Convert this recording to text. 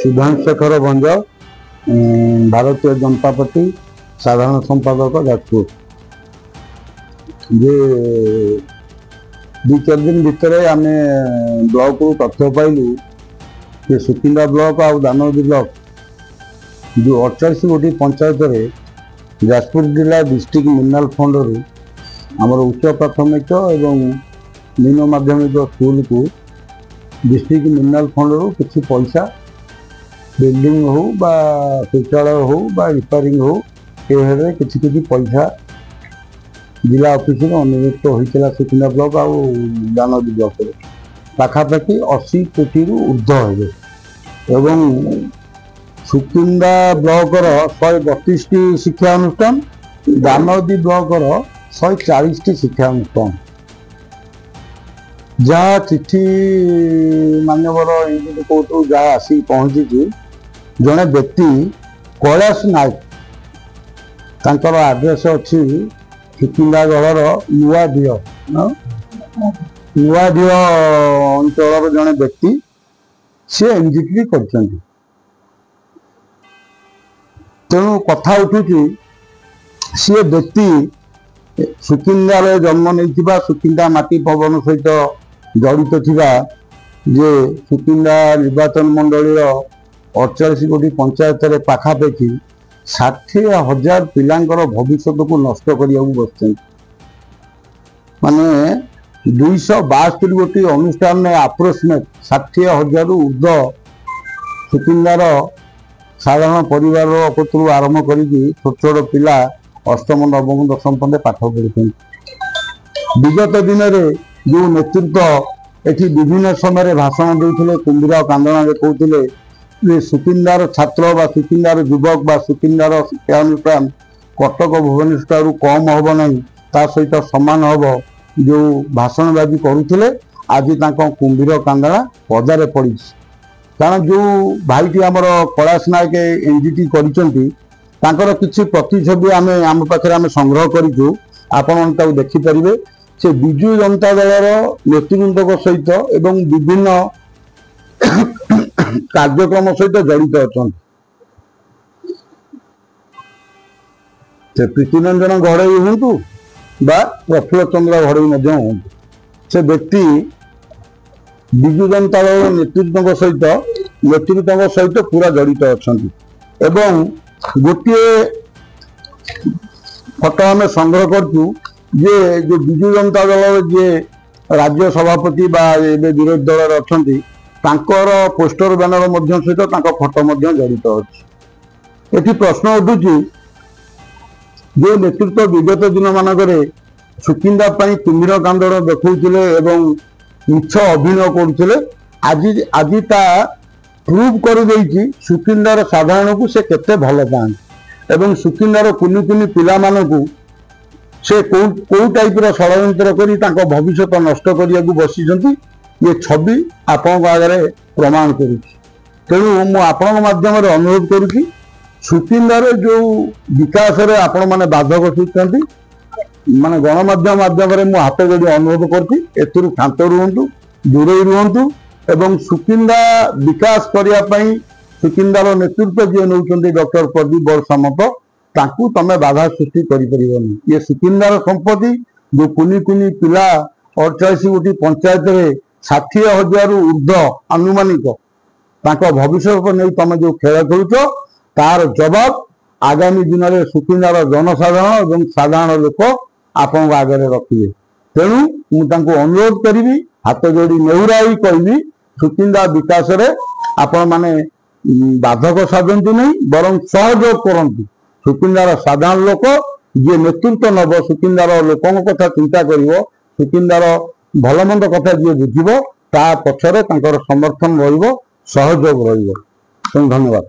सुधांशेखर भंज Bharatiya Janata party साधारण संपादक जाजपुर। जे दु चार दिन भितर आम ब्लॉक को तथ्य पाइलु कि सुकिंदा ब्लॉक आ दानोदी ब्लॉक जो 48 गोटी पंचायत रे जाजपुर जिला डिस्ट्रिक्ट मिनरल फंड रू आमर उच्च प्राथमिक एवं निम्न माध्यमिक स्कूल को डिस्ट्रिक्ट मिनरल फंड रू किसी पैसा बिल्डिंग हो बा शौचालय हो बा रिपेयरिंग हो ये किसी किसी पैसा जिला ऑफिस में अनुरोध होता सुकिंदा ब्लॉक आ दानोदी ब्लॉक पाखापाखि 80 कोटी ऊर्ध्व एवं सुकिंदा ब्लॉक 132 टी शिक्षा अनुष्ठान दानोदी ब्लॉक 140 टी शिक्षा अनुष्ठान जहाँ चिठी मान्यवर कोर्ट जहाँ आसी पहुंची जड़े व्यक्ति कैलाश नायक तांकर आड्रेस अच्छी सुकिंदा गढ़र नुआढी अंचल जड़े व्यक्ति सी एनजीटी कर तेणु कथा उठुची सी व्यक्ति सुकिंदार जन्म नहीं सुकिंदा माटी पवन सहित जड़ित थिबा जे सुकिंदा निर्वाचन मंडली 48 गोटी पंचायत रे पाखापाखि 60,000 पिलांकर भविष्य को नष्ट करिया बस माने 262 गोटी अनुष्ठान में अप्रोक्सीमेट 60,000 ऊर्ध्व सुकिंदार साधारण परिवार कतरू आरंभ करी छोट छोट पिला अष्टम नवम दशम पर्यंत पाठ पढ़ी विगत दिन में जो नेतृत्व एटी विभिन्न समय भाषण देते कुंभीर कांदना कहते सुकिंदार छात्र बा सुकिंदार युवक बा सुकिंदार शिक्षा अनुष्ठान कटक भुवनेश्वर कम हम ना ता सहित सामान हम जो भाषणबाजी करुले आज कुंभीर कांदना पदारे पड़ी कारण जो भाईटी आमर कैलाश नायक एनजीटी कर किसी प्रतिछवि आम पाखे संग्रह करूँ आपण देखिपारे से विजु जनता दल नेतृवृंद सहित एवं विभिन्न कार्यक्रम सहित जड़ित अच्छा से प्रीतिरंजन घड़ई हूँ बा प्रफुल्ल चंद्र घड़ई हूँ से व्यक्ति विजु जनता दल नेतृत्व सहित पूरा जड़ित अच्छा एवं गोटे फटो आम संग्रह करूँ जे जो विजु जनता दल जे राज्य सभापति बा विरोधी दल अच्छा पोस्टर बैनर सहित फटो जड़ित अच्छी ये प्रश्न उठुची जो नेतृत्व विगत दिन मानक सुकिंदा कुंभीर कांदन देखुले एवं मिछ अभिनय करुले आज प्रूव कर सुकिंदार साधारण को से केते भल पाए एवं सुकिंदार कुनि कुनि पिला मानकु से कौ टाइप षड्यंत्र कर भविष्य नष्ट करने को बसी ये छवि आपण आगे प्रमाण करुँ तेणु मुझे माध्यम अनुरोध करुँगी सुकिंदार जो विकास आपण मैंने बाधक सूचना माने गणमाध्यम माध्यम हाथ जोड़ी अनुरोध कर शांत रुहतु दूरे रुहतु एवं सुकिंदा विकास करने सुकिंदार नेतृत्व जी नौ डॉक्टर प्रदीप बर सामंत ताकू तमें बाधा सृष्टि करें ये सुकिंदार संपत्ति जो कुनि कुनि पिला 48 गोटी पंचायत रे 60,000 ऊर्ध्व आनुमानिक भविष्य नहीं तुम जो खेल खेलुच तार जवाब आगामी दिन में सुकिंदार जनसाधारण और साधारण लोक आपण आगे रखिए तेणु मुझे अनुरोध करी हाथ जोड़ी नेहुराई कहबी सुकिंदा विकास आपण माने बाधक साजतु नहीं बरं सहयोग करंतु सुकिंदार साधारण लोक जे नेतृत्व नब सुकिंदार लोकों कथा चिंता करिवो सुकिंदार भलमंद कथा जी बुझिबो ता पछरे तांकर समर्थन रहिबो सहयोग रहिबो। धन्यवाद।